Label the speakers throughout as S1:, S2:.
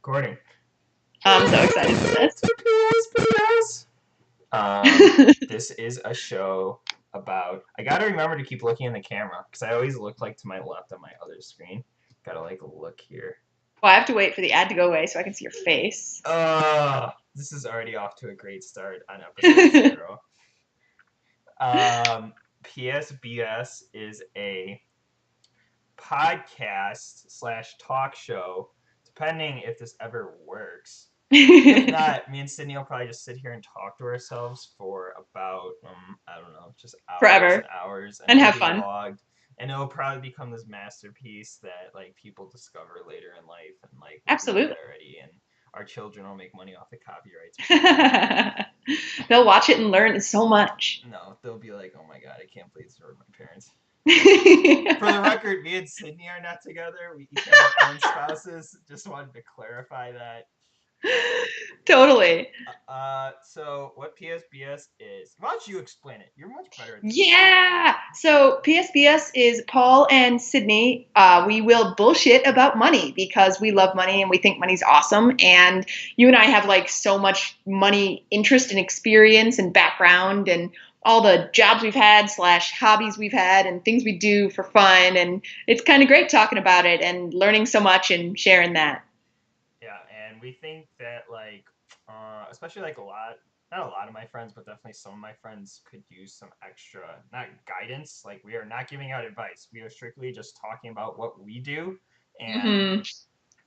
S1: Recording.
S2: I'm so excited for this.
S1: This is a show about. I gotta remember to keep looking in the camera because I always look like to my left on my other screen. Gotta look here.
S2: Well, I have to wait for the ad to go away so I can see your face.
S1: This is already off to a great start on episode 0. PSBS is a podcast / talk show, depending if this ever works. If not, me and Sydnie will probably just sit here and talk to ourselves for about, I don't know, just hours
S2: Forever.
S1: and hours.
S2: And have fun.
S1: Logged, and it'll probably become this masterpiece that people discover later in life and we'll
S2: Absolutely
S1: already, and our children will make money off the copyrights.
S2: They'll watch it and learn so much.
S1: No, they'll be like, oh my god, I can't believe these were my parents. For the record, me and Sydnie are not together. We each have our own spouses. Just wanted to clarify that.
S2: Totally.
S1: So what PSBS is? Why don't you explain it? You're much better at this.
S2: Yeah. So PSBS is Paul and Sydnie. We will bullshit about money because we love money and we think money's awesome. And you and I have so much money interest and experience and background and all the jobs we've had / hobbies we've had and things we do for fun. And it's kind of great talking about it and learning so much and sharing that.
S1: Yeah, and we think that especially not a lot of my friends, but definitely some of my friends could use some extra, not guidance. We are not giving out advice. We are strictly just talking about what we do. And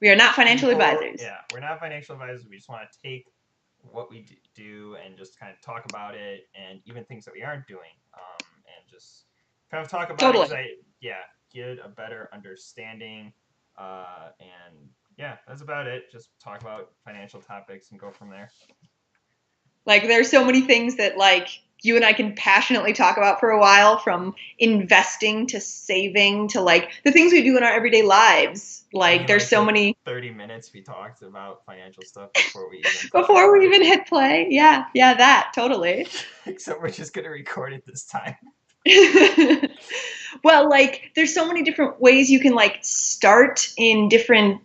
S2: we are not financial advisors.
S1: Yeah, we're not financial advisors. We just want to take what we do and just kind of talk about it, and even things that we aren't doing, and just kind of talk about it. Get a better understanding, and yeah, that's about it. Just talk about financial topics and go from there.
S2: There's so many things that you and I can passionately talk about for a while, from investing to saving to the things we do in our everyday lives. There's so many
S1: 30 minutes we talked about financial stuff before we even
S2: hit play. Yeah, that totally.
S1: Except we're just gonna record it this time.
S2: Well, there's so many different ways you can start in different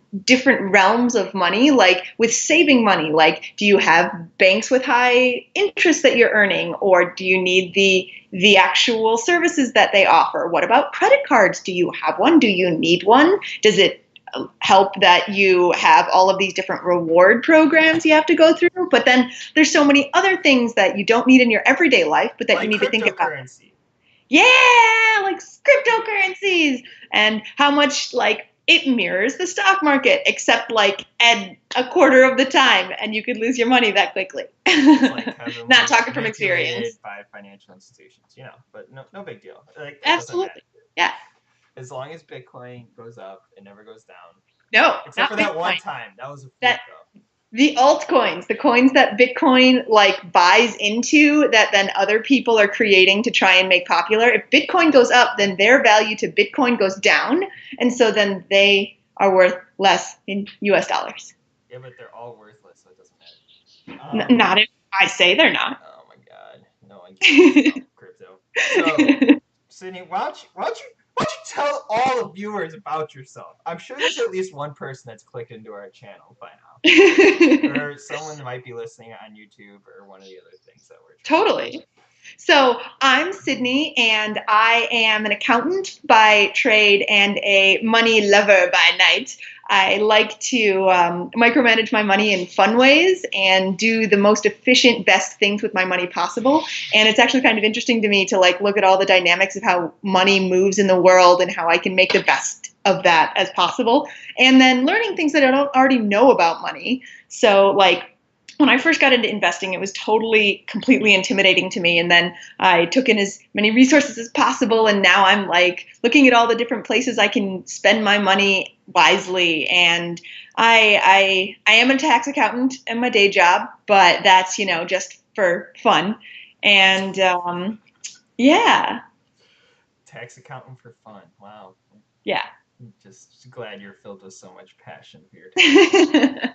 S2: realms of money. With saving money, do you have banks with high interest that you're earning, or do you need the actual services that they offer? What about credit cards? Do you have one? Do you need one? Does it help that you have all of these different reward programs you have to go through? But then there's so many other things that you don't need in your everyday life, but that you need to think about. Yeah, cryptocurrencies, and how much it mirrors the stock market, except at a quarter of the time, and you could lose your money that quickly. Not talking from experience.
S1: By financial institutions, but no big deal.
S2: Absolutely, yeah.
S1: As long as Bitcoin goes up, it never goes down.
S2: No,
S1: except for that one time. That was a fluke, though.
S2: The altcoins, the coins that Bitcoin buys into, that then other people are creating to try and make popular. If Bitcoin goes up, then their value to Bitcoin goes down, and so then they are worth less in US dollars.
S1: Yeah, but they're all worthless, so it doesn't matter.
S2: Not if I say they're not.
S1: Oh my god, no one cares about crypto. So, Sydnie, why don't you tell all the viewers about yourself? I'm sure there's at least one person that's clicked into our channel by now. Or someone that might be listening on YouTube or one of the other things that we're trying.
S2: Totally. So I'm Sydnie, and I am an accountant by trade and a money lover by night. I like to micromanage my money in fun ways and do the most efficient, best things with my money possible. And it's actually kind of interesting to me to look at all the dynamics of how money moves in the world and how I can make the best of that as possible. And then learning things that I don't already know about money. So when I first got into investing, it was completely intimidating to me. And then I took in as many resources as possible. And now I'm looking at all the different places I can spend my money wisely. And I am a tax accountant in my day job, but that's, just for fun. And yeah.
S1: Tax accountant for fun. Wow.
S2: Yeah.
S1: Just glad you're filled with so much passion for your
S2: time.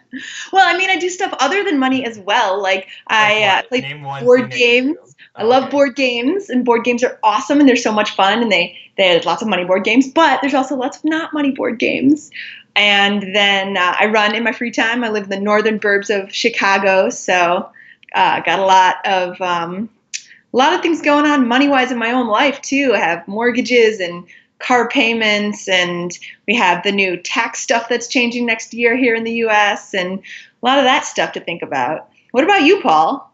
S2: Well, I do stuff other than money as well. I play board games. I love board games, and board games are awesome, and they're so much fun, and they have lots of money board games, but there's also lots of not money board games. And then I run in my free time. I live in the northern burbs of Chicago, so got a lot of things going on money wise in my own life too. I have mortgages and car payments, and we have the new tax stuff that's changing next year here in the US, and a lot of that stuff to think about. What about you, Paul?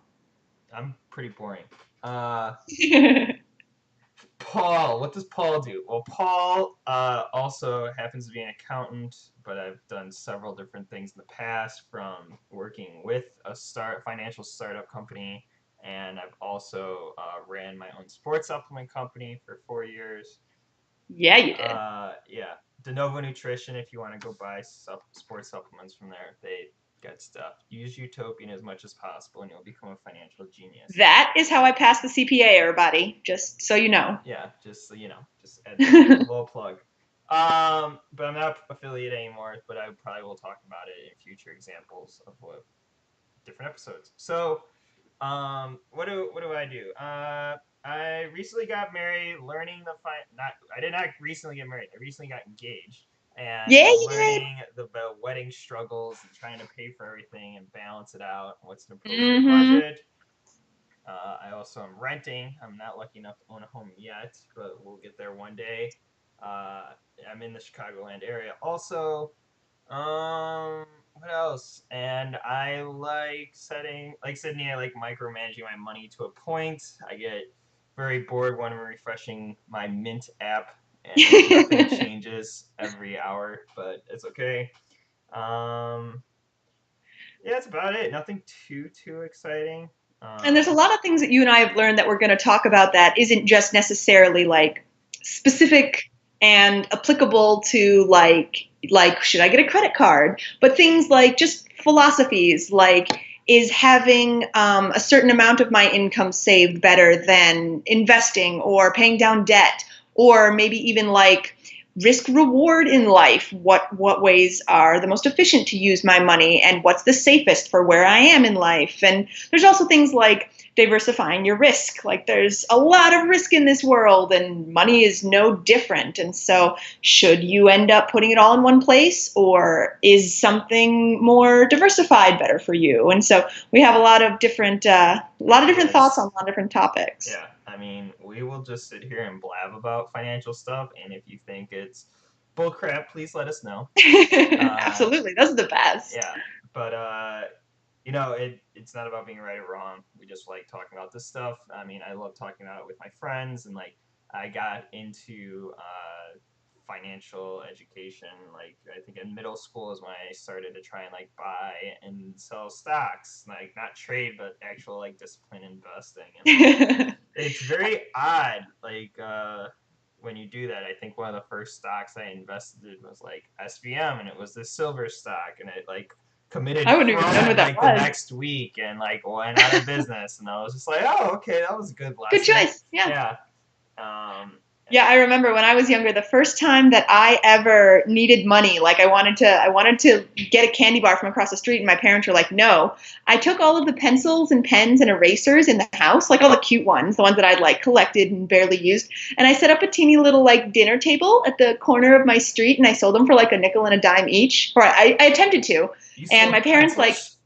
S1: I'm pretty boring. Paul, what does Paul do? Well, Paul also happens to be an accountant, but I've done several different things in the past, from working with a financial startup company, and I've also ran my own sports supplement company for 4 years.
S2: Yeah, you did.
S1: Yeah, De Novo Nutrition. If you want to go buy sports supplements from there, they got stuff. Use Utopian as much as possible, and you'll become a financial genius.
S2: That is how I passed the CPA, everybody, just so you know.
S1: Yeah, just so you know, just add that little plug. But I'm not affiliate anymore, but I probably will talk about it in future examples of what different episodes. So, what do I do? I recently got married, learning the not I did not recently get married. I recently got engaged, and
S2: Yeah,
S1: I'm
S2: you did.
S1: learning the wedding struggles and trying to pay for everything and balance it out. What's an appropriate
S2: Mm-hmm.
S1: budget? I also am renting. I'm not lucky enough to own a home yet, but we'll get there one day. Uh, I'm in the Chicagoland area. Also, what else? And I like like Sydney, I like micromanaging my money to a point. I get very bored when I'm refreshing my Mint app and nothing changes every hour, but it's okay. Um, yeah, that's about it. Nothing too exciting.
S2: And there's a
S1: Um,
S2: lot of things that you and I have learned that we're going to talk about that isn't just necessarily like specific and applicable to like should I get a credit card, but things like just philosophies like is having a certain amount of my income saved better than investing or paying down debt, or maybe even like risk reward in life. What ways are the most efficient to use my money, and what's the safest for where I am in life? And there's also things like diversifying your risk. Like there's a lot of risk in this world, and money is no different. And so should you end up putting it all in one place, or is something more diversified better for you? And so we have a lot of different thoughts on
S1: ideas.
S2: a lot of different topics.
S1: Yeah, I mean, we will just sit here and blab about financial stuff, and if you think it's bullcrap, please let us know. Uh,
S2: Absolutely, those are the best.
S1: yeah, but it's not about being right or wrong. We just like talking about this stuff. I mean, I love talking about it with my friends, and like I got into financial education. Like I think in middle school is when I started to try and like buy and sell stocks, like not trade, but actual like discipline investing, and like it's very odd. Like when you do that, I think one of the first stocks I invested in was like SVM, and it was this silver stock, and it like committed
S2: I wouldn't even know what
S1: fraud
S2: that
S1: like the
S2: was.
S1: next week, and like went out of business, and I was just like, oh, okay, that was a good
S2: Good
S1: lesson.
S2: choice. Yeah.
S1: Yeah. Um,
S2: Yeah, I
S1: and
S2: remember when I was younger, the first time that I ever needed money, like I wanted to get a candy bar from across the street, and my parents were like, "No." I took all of the pencils and pens and erasers in the house, like all the cute ones, the ones that I'd like collected and barely used, and I set up a teeny little like dinner table at the corner of my street, and I sold them for like a nickel and a dime each, or I attempted to,
S1: you
S2: and my
S1: sold
S2: parents like
S1: pencils?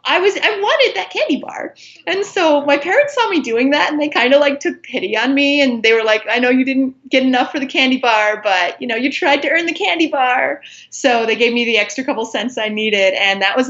S2: I wanted that candy bar. And so my parents saw me doing that, and they kind of like took pity on me, and they were like, "I know you didn't get enough for the candy bar, but you tried to earn the candy bar." So they gave me the extra couple cents I needed, and that was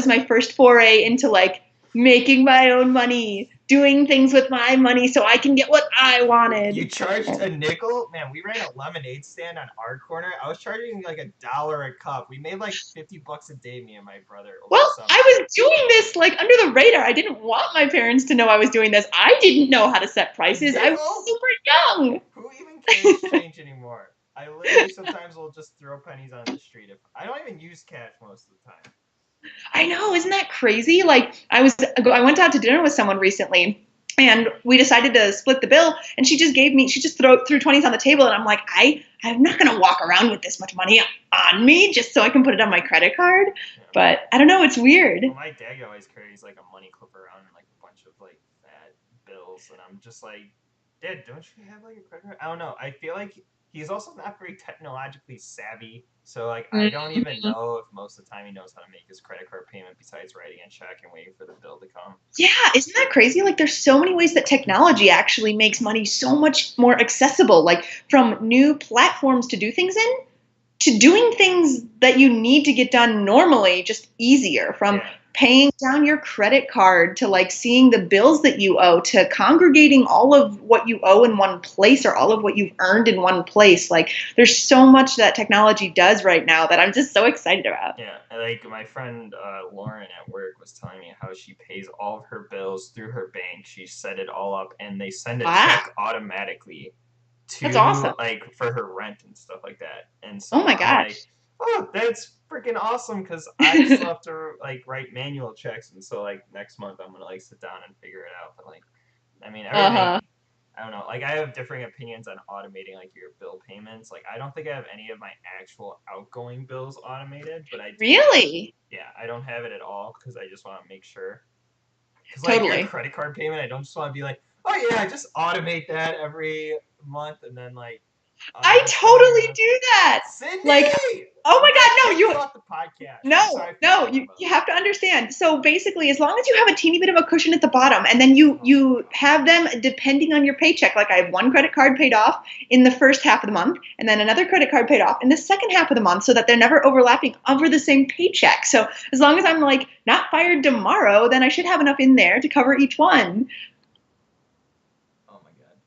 S2: my first foray into like making my own money, doing things with my money so I can get what I
S1: You
S2: wanted.
S1: charged a nickel? Man, we ran a lemonade stand on our corner. I was charging like $1 a cup. We made like $50 a day, me and my brother, over the
S2: Well,
S1: summer.
S2: I was doing this like under the radar. I didn't want my parents to know I was doing this. I didn't know how to set
S1: A
S2: prices. I was
S1: nickel?
S2: super young.
S1: Who even carries change anymore? I literally sometimes will just throw pennies on the street. If I don't even use cash most of the time.
S2: I know, isn't that crazy? Like I went out to dinner with someone recently, and we decided to split the bill, and she just threw 20s on the table, and I'm like, I'm not gonna walk around with this much money on me just so I can put it on my credit card.
S1: Yeah.
S2: But I don't know, it's weird.
S1: Well, my dad always carries like a money clip around and like a bunch of like fat bills, and I'm just like, Dad, don't you have like a credit card? I don't know. I feel like he's also not very technologically savvy. So like I don't even
S2: Mhm.
S1: know if most of the time he knows how to make his credit card payment besides writing a check and waiting for the bill to come.
S2: Yeah, isn't that crazy? Like, there's so many ways that technology actually makes money so much more accessible, like from new platforms to do things in to doing things that you need to get done normally just easier, from
S1: Yeah.
S2: paying down your credit card to like seeing the bills that you owe to congregating all of what you owe in one place or all of what you've earned in one place. Like, there's so much that technology does right now that I'm just so excited about.
S1: Yeah, like my friend Lauren at work was telling me how she pays all of her bills through her bank. She set it all up, and they send a
S2: Wow,
S1: check automatically
S2: that's
S1: to
S2: awesome.
S1: like for her rent and stuff like that. And
S2: Oh
S1: so
S2: my
S1: I'm like,
S2: gosh.
S1: oh, that's freaking awesome because I still have to like write manual checks, and so like next month I'm gonna like sit down and figure it out. But like, I mean, everything.
S2: Uh-huh.
S1: I don't know. Like, I have differing opinions on automating like your bill payments. Like, I don't think I have any of my actual outgoing bills automated, but I do have.
S2: Really?
S1: Yeah, I don't have it at all because I just want to make sure. Because like your
S2: Totally.
S1: credit card payment, I don't just want to be like, oh yeah, just automate that every month, and then like
S2: I
S1: it's coming
S2: totally
S1: up.
S2: do that. Like,
S1: Sydney,
S2: oh
S1: I'm
S2: my
S1: gonna
S2: God, no,
S1: kick you off the podcast. I'm
S2: no,
S1: sorry for
S2: no,
S1: talking
S2: you
S1: about it.
S2: have to understand. So basically, as long as you have a teeny bit of a cushion at the bottom, and then you
S1: Oh
S2: you have them depending on your paycheck. Like, I have one credit card paid off in the first half of the month, and then another credit card paid off in the second half of the month, so that they're never overlapping over the same paycheck. So as long as I'm like not fired tomorrow, then I should have enough in there to cover each one.
S1: oh my god.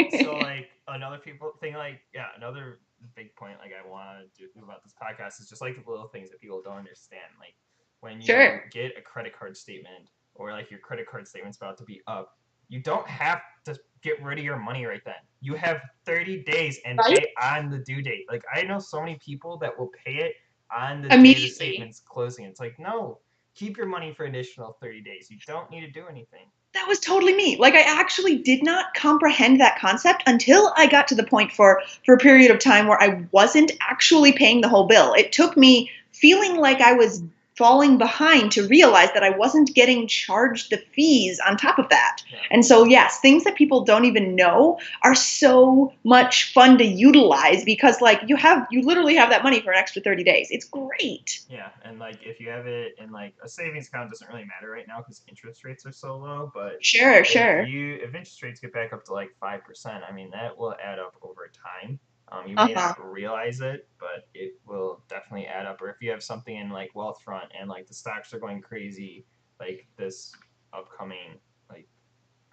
S1: So like another people thing, like yeah, another big point like I want to do about this podcast is just like the little things that people don't understand. Like when
S2: Sure.
S1: you get a credit card statement or like your credit card statement's about to be up, you don't have to get rid of your money right then. You have 30 days and
S2: Right?
S1: pay on the due date. Like I know so many people that will pay it on the day the
S2: Immediately.
S1: statement's closing. It's like no, keep your money for additional 30 days. You don't need to do anything.
S2: That was totally me. Like, I actually did not comprehend that concept until I got to the point for a period of time where I wasn't actually paying the whole bill. It took me feeling like I was falling behind to realize that I wasn't getting charged the fees on top of that.
S1: Yeah.
S2: And so, yes, things that people don't even know are so much fun to utilize because like you literally have that money for an extra 30 days. It's great.
S1: Yeah, and like if you have it in like a savings account, doesn't really matter right now because interest rates are so low. But
S2: Sure, sure.
S1: if interest rates get back up to like 5%, I mean that will add up over time. You may
S2: Uh-huh.
S1: not realize it, but it will definitely add up. Or if you have something in like Wealthfront and like the stocks are going crazy, like this upcoming like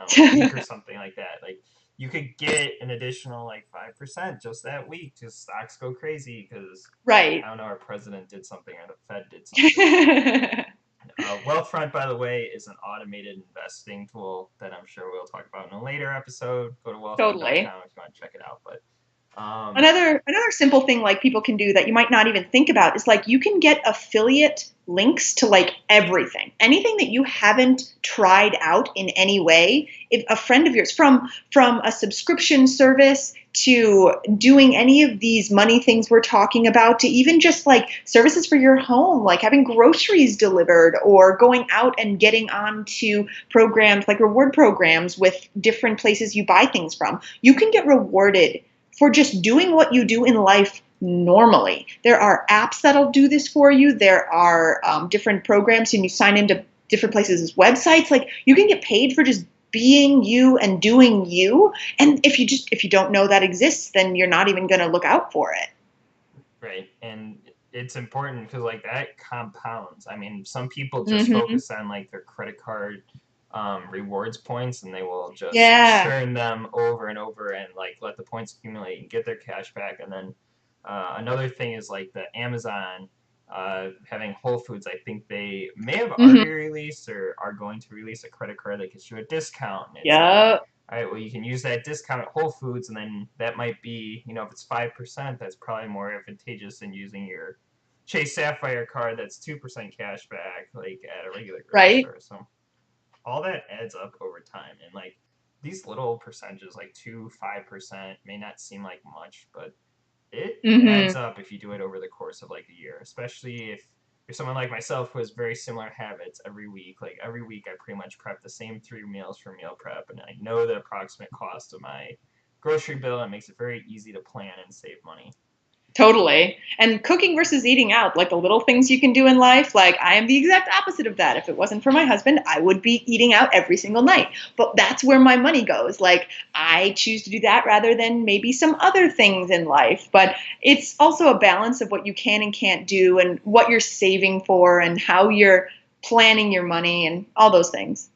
S1: I don't know week or something like that, like you could get an additional like 5% just that week. Just stocks go crazy because
S2: Right.
S1: I don't know, our president did something or the Fed did something. Wealthfront, by the way, is an automated investing tool that I'm sure we'll talk about in a later episode. Go to
S2: Totally.
S1: wealthfront.com if you want to check it out. But um,
S2: Another simple thing like people can do that you might not even think about is like you can get affiliate links to like everything. Anything that you haven't tried out in any way, if a friend of yours from a subscription service to doing any of these money things we're talking about to even just like services for your home, like having groceries delivered or going out and getting onto programs like reward programs with different places you buy things from. You can get rewarded for just doing what you do in life normally. There are apps that'll do this for you. There are different programs, and you sign into different places' websites. Like, you can get paid for just being you and doing you. And if you don't know that exists, then you're not even going to look out for it.
S1: right, and it's important because like that compounds. I mean, some people just
S2: Mm-hmm.
S1: focus on like their credit card rewards points, and they will just
S2: Yeah.
S1: churn them over and over and like let the points accumulate and get their cash back. And then another thing is like the Amazon having Whole Foods. I think they may have
S2: Mm-hmm.
S1: already released or are going to release a credit card that gets you a discount. And it's like,
S2: Yep.
S1: all right, well, you can use that discount at Whole Foods, and then that might be, you know, if it's 5%, that's probably more advantageous than using your Chase Sapphire card that's 2% cash back, like at a regular grocery
S2: Right.
S1: store. So all that adds up over time, and like these little percentages, like 2, 5%, may not seem like much, but it adds
S2: Mm-hmm.
S1: up if you do it over the course of like a year, especially if you're someone like myself who has very similar habits every week. Like every week, I pretty much prep the same 3 meals for meal prep, and I know the approximate cost of my grocery bill and makes it very easy to plan and save money.
S2: Totally. And cooking versus eating out, like the little things you can do in life, like I am the exact opposite of that. If it wasn't for my husband, I would be eating out every single night. But that's where my money goes. Like I choose to do that rather than maybe some other things in life. But it's also a balance of what you can and can't do and what you're saving for and how you're planning your money and all those things.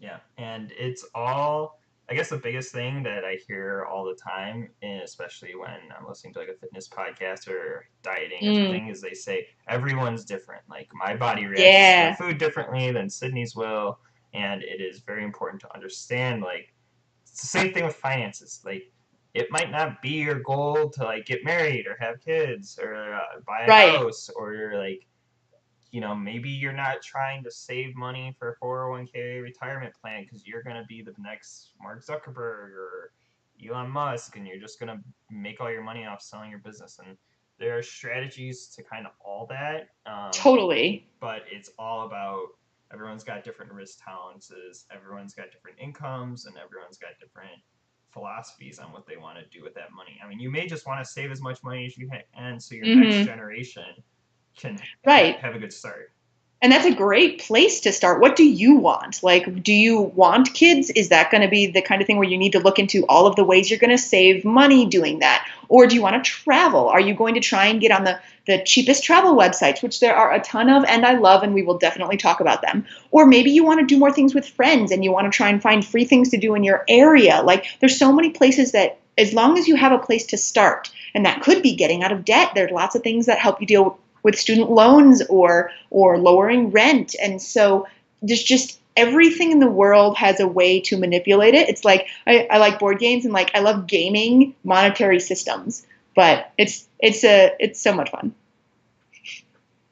S1: Yeah, and it's all, I guess the biggest thing that I hear all the time, and especially when I'm listening to like a fitness podcast or dieting or
S2: Mm,
S1: something, is they say everyone's different. Like my body reacts to
S2: yeah.
S1: food differently than Sydney's will, and it is very important to understand like it's the same thing with finances. Like it might not be your goal to like get married or have kids or buy a
S2: Right.
S1: house or like maybe you're not trying to save money for a 401k retirement plan because you're going to be the next Mark Zuckerberg or Elon Musk and you're just going to make all your money off selling your business. And there are strategies to kind of all that.
S2: Totally.
S1: But it's all about everyone's got different risk tolerances, everyone's got different incomes, and everyone's got different philosophies on what they want to do with that money. I mean, you may just want to save as much money as you can so your next
S2: Hmm.
S1: generation can
S2: Right.
S1: have a good start.
S2: And that's a great place to start. What do you want? Like, do you want kids? Is that going to be the kind of thing where you need to look into all of the ways you're going to save money doing that? Or do you want to travel? Are you going to try and get on the cheapest travel websites, which there are a ton of and I love, and we will definitely talk about them? Or maybe you want to do more things with friends and you want to try and find free things to do in your area. Like, there's so many places that, as long as you have a place to start, and that could be getting out of debt, there's lots of things that help you deal with student loans or lowering rent. And so there's just everything in the world has a way to manipulate it. It's like I like board games and like I love gaming monetary systems, but it's so much fun.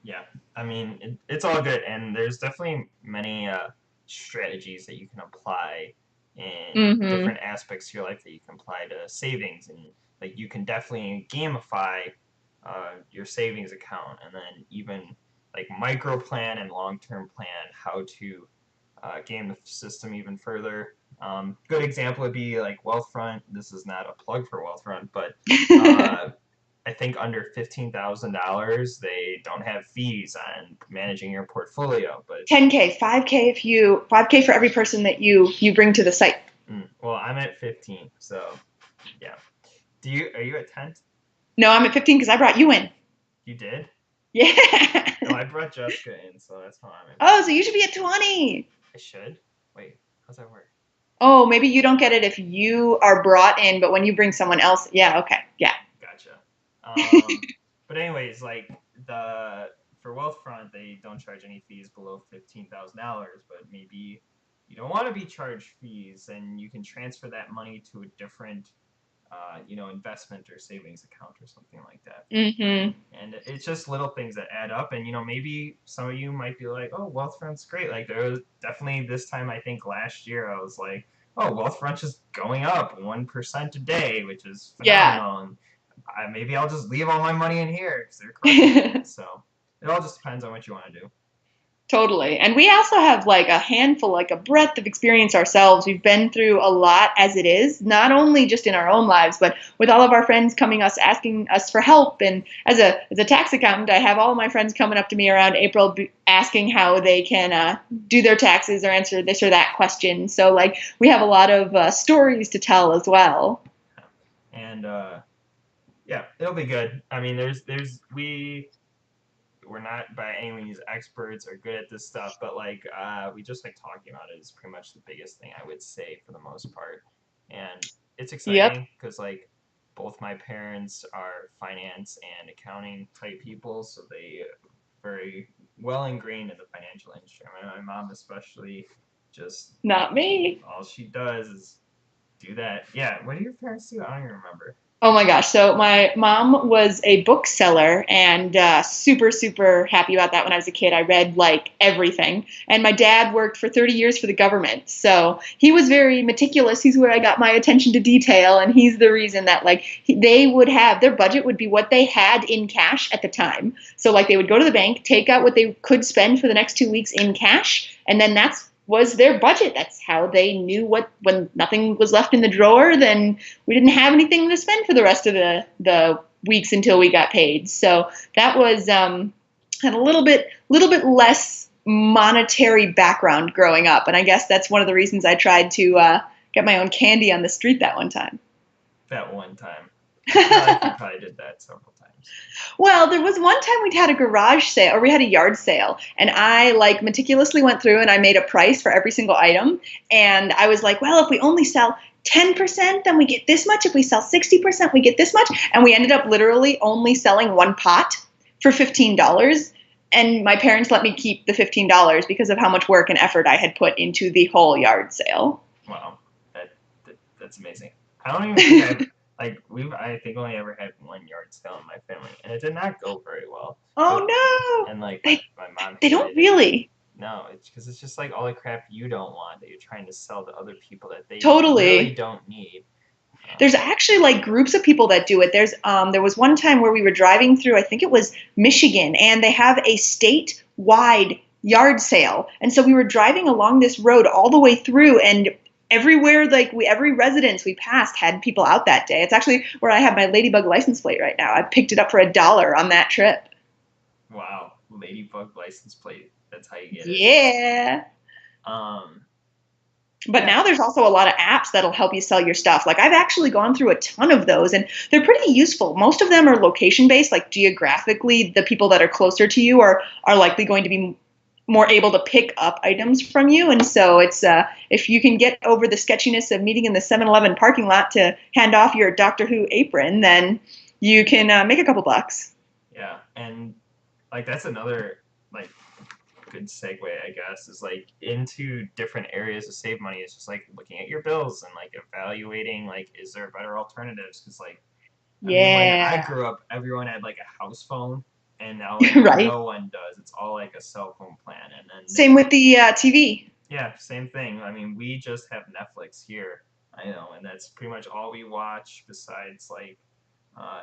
S1: Yeah, I mean it's all good, and there's definitely many strategies that you can apply in
S2: Mm-hmm.
S1: different aspects of your life that you can apply to savings, and like you can definitely gamify your savings account, and then even like micro plan and long term plan how to game the system even further. Good example would be like Wealthfront. This is not a plug for Wealthfront, but uh, I think under $15,000, they don't have fees on managing your portfolio. But
S2: 10K, 5K if you 5K for every person that you bring to the site.
S1: well, I'm at 15, so yeah. Are you at 10?
S2: No, I'm at 15 because I brought you in.
S1: You did?
S2: Yeah.
S1: No, I brought Jessica in, so that's how I'm at
S2: Oh, so
S1: 15.
S2: you should be at 20.
S1: I should. Wait, how's that work?
S2: Oh, maybe you don't get it if you are brought in, but when you bring someone else, yeah, okay, yeah.
S1: Gotcha. But anyways, like the for Wealthfront, they don't charge any fees below $15,000. But maybe you don't want to be charged fees, and you can transfer that money to a different, investment or savings account or something like that.
S2: Mm-hmm.
S1: And it's just little things that add up. And maybe some of you might be like, "Oh, Wealthfront's great." Like there was definitely this time I think last year I was like, "Oh, Wealthfront is going up 1% a day, which is
S2: Yeah.
S1: phenomenal." And maybe I'll just leave all my money in here because they're crushing it. So it all just depends on what you want to do.
S2: Totally. And we also have like a handful, like a breadth of experience ourselves. We've been through a lot as it is, not only just in our own lives, but with all of our friends coming us asking us for help. And as a tax accountant, I have all of my friends coming up to me around April asking how they can do their taxes or answer this or that question. So like we have a lot of stories to tell as well.
S1: And yeah, it'll be good. I mean, we're not by any means experts or good at this stuff, but like we just like talking about it is pretty much the biggest thing I would say for the most part. And it's
S2: Yep.
S1: exciting because like both my parents are finance and accounting type people, so they very well ingrained in the financial industry. I mean, my mom especially, just
S2: Not me.
S1: all she does is do that. Yeah, what do your parents do? I don't even remember.
S2: Oh my gosh. So my mom was a bookseller and super, super happy about that when I was a kid. I read like everything. And my dad worked for 30 years for the government. So he was very meticulous. He's where I got my attention to detail. And he's the reason that like they would have their budget would be what they had in cash at the time. So like they would go to the bank, take out what they could spend for the next 2 weeks in cash. And then that's was their budget. That's how they knew when nothing was left in the drawer, then we didn't have anything to spend for the rest of the weeks until we got paid. So that was had a little bit less monetary background growing up, and I guess that's one of the reasons I tried to get my own candy on the street that one time.
S1: That one time. I feel like you probably did that several times.
S2: Well, there was one time we had a garage sale, or we had a yard sale, and I like meticulously went through and I made a price for every single item, and I was like, well, if we only sell 10%, then we get this much. If we sell 60%, we get this much. And we ended up literally only selling one pot for $15. And my parents let me keep the $15 because of how much work and effort I had put into the whole yard sale.
S1: Wow, that's amazing. I don't even think I think only ever had one yard sale in my family, and it did not go very well.
S2: Oh no!
S1: And like my mom,
S2: they don't really.
S1: No, it's because it's just like all the crap you don't want that you're trying to sell to other people that they
S2: totally
S1: really don't need.
S2: There's actually like groups of people that do it. There was one time where we were driving through, I think it was Michigan, and they have a statewide yard sale. And so we were driving along this road all the way through, and everywhere, every residence we passed had people out that day. It's actually where I have my Ladybug license plate right now. I picked it up for $1 on that trip.
S1: Wow, Ladybug license plate. That's how you get it.
S2: Yeah. But now there's also a lot of apps that'll help you sell your stuff. Like I've actually gone through a ton of those, and they're pretty useful. Most of them are location-based, like geographically, the people that are closer to you are likely going to be more able to pick up items from you. And so it's if you can get over the sketchiness of meeting in the 7-Eleven parking lot to hand off your Doctor Who apron, then you can make a couple bucks.
S1: Yeah, and like that's another like good segue, I guess, is like into different areas to save money. It's just like looking at your bills and like evaluating like is there better alternatives, because like I mean, when I grew up, everyone had like a house phone, and now like,
S2: right.
S1: No one does. It's all like a cell phone plan, and then
S2: same with the TV.
S1: Yeah, same thing. I mean, we just have Netflix here, I know, and that's pretty much all we watch. Besides like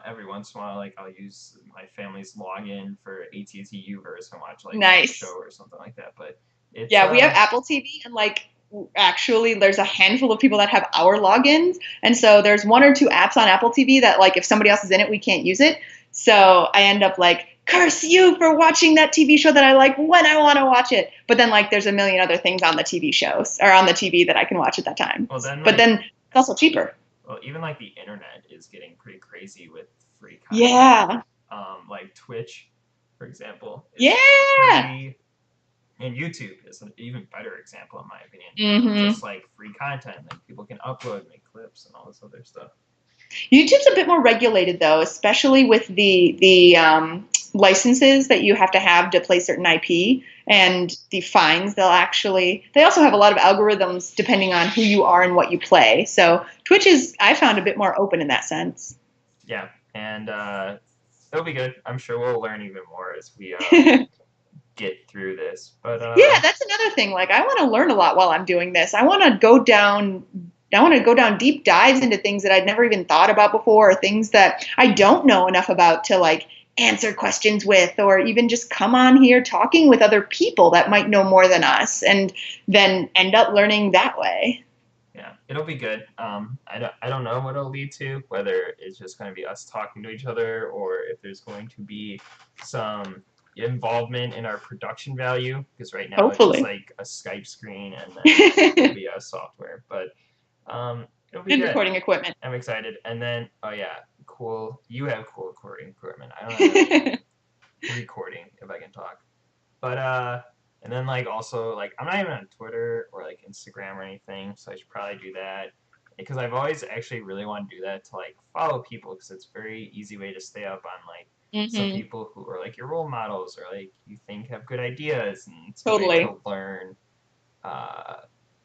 S1: every once in a while, like I'll use my family's login for AT&T Uverse and watch like a show or something like that. But it's,
S2: we have Apple TV, and like actually there's a handful of people that have our logins, and so there's 1 or 2 apps on Apple TV that like if somebody else is in it, we can't use it. So I end up like, curse you for watching that TV show that I like when I want to watch it. But then like there's a million other things on the TV shows or on the TV that I can watch at that time.
S1: Well, then,
S2: but then it's also cheaper.
S1: Well, even like the internet is getting pretty crazy with free content.
S2: Yeah.
S1: Like Twitch, for example.
S2: Yeah.
S1: Free, and YouTube is an even better example, in my opinion.
S2: Mm-hmm.
S1: Just like free content, like people can upload, make clips, and all this other stuff.
S2: YouTube's a bit more regulated, though, especially with the licenses that you have to play certain IP and the fines. They also have a lot of algorithms depending on who you are and what you play. So Twitch is, I found, a bit more open in that sense.
S1: Yeah, and it'll be good. I'm sure we'll learn even more as we get through this. But
S2: yeah, that's another thing. Like, I want to learn a lot while I'm doing this. I want to go down deep dives into things that I'd never even thought about before, or things that I don't know enough about to like answer questions with, or even just come on here talking with other people that might know more than us, and then end up learning that way.
S1: Yeah, it'll be good. I don't know what it'll lead to, whether it's just going to be us talking to each other, or if there's going to be some involvement in our production value, because right now
S2: hopefully
S1: it's just like a Skype screen and then PSBS software, but it'll be good.
S2: Recording equipment.
S1: I'm excited. And then cool, you have cool recording equipment. I don't have recording, if I can talk. But and then like also like I'm not even on Twitter or like Instagram or anything, so I should probably do that, because I've always actually really wanted to do that, to like follow people, because it's a very easy way to stay up on like some people who are like your role models, or like you think have good ideas, and it's a way to learn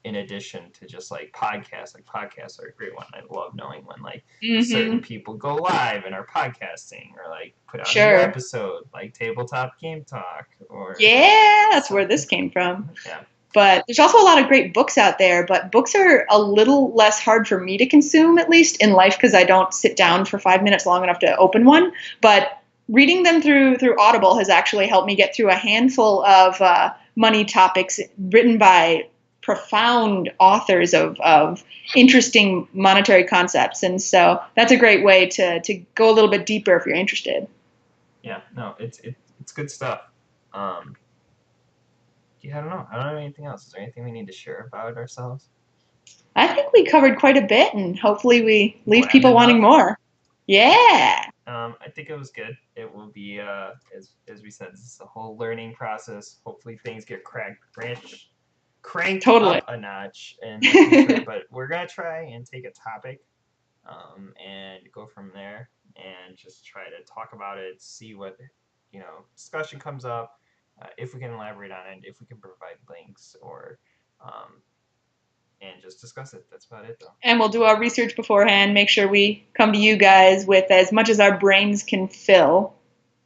S1: in addition to just like podcasts. Like podcasts are a great one. I love knowing when like certain people go live and are podcasting, or like put out a new episode, like Tabletop Game Talk, or
S2: that's where this came from.
S1: Yeah.
S2: But there's also a lot of great books out there, but books are a little less hard for me to consume, at least in life, because I don't sit down for 5 minutes long enough to open one. But reading them through Audible has actually helped me get through a handful of money topics written by profound authors of interesting monetary concepts. And so that's a great way to go a little bit deeper if you're interested.
S1: Yeah, no, it's good stuff. Yeah, I don't know. I don't have anything else. Is there anything we need to share about ourselves?
S2: I think we covered quite a bit, and hopefully we leave
S1: Bland
S2: people wanting
S1: enough?
S2: more. Yeah,
S1: I think it was good. It will be, as we said, this is a whole learning process. Hopefully, things get cranked
S2: totally.
S1: up a notch in the future. But we're gonna try and take a topic, and go from there, and just try to talk about it, see what discussion comes up, if we can elaborate on it, if we can provide links, or and just discuss it. That's about it, though.
S2: And we'll do our research beforehand, make sure we come to you guys with as much as our brains can fill.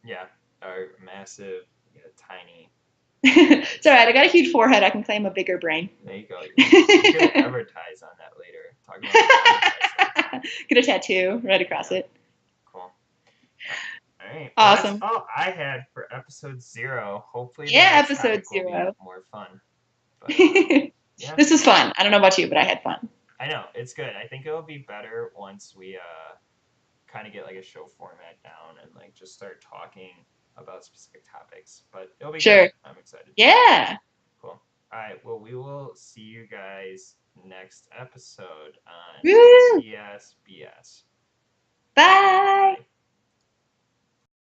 S1: Yeah, our massive, tiny.
S2: It's all right. I got a huge forehead. I can claim a bigger brain.
S1: There you go. You can advertise on that later. Talk about
S2: Get a tattoo right across it.
S1: Cool. All right. Well, that's
S2: Awesome.
S1: all I had for episode 0. Hopefully, the
S2: Yeah,
S1: next
S2: episode
S1: topic will
S2: 0.
S1: be more fun. But yeah,
S2: This was fun. I don't know about you, but I had fun.
S1: I know it's good. I think it'll be better once we kind of get like a show format down and like just start talking about specific topics. But it'll be
S2: Sure.
S1: good. I'm excited.
S2: Yeah.
S1: Cool. All right. Well, we will see you guys next episode on
S2: Woo!
S1: PSBS.
S2: Bye.
S1: Bye.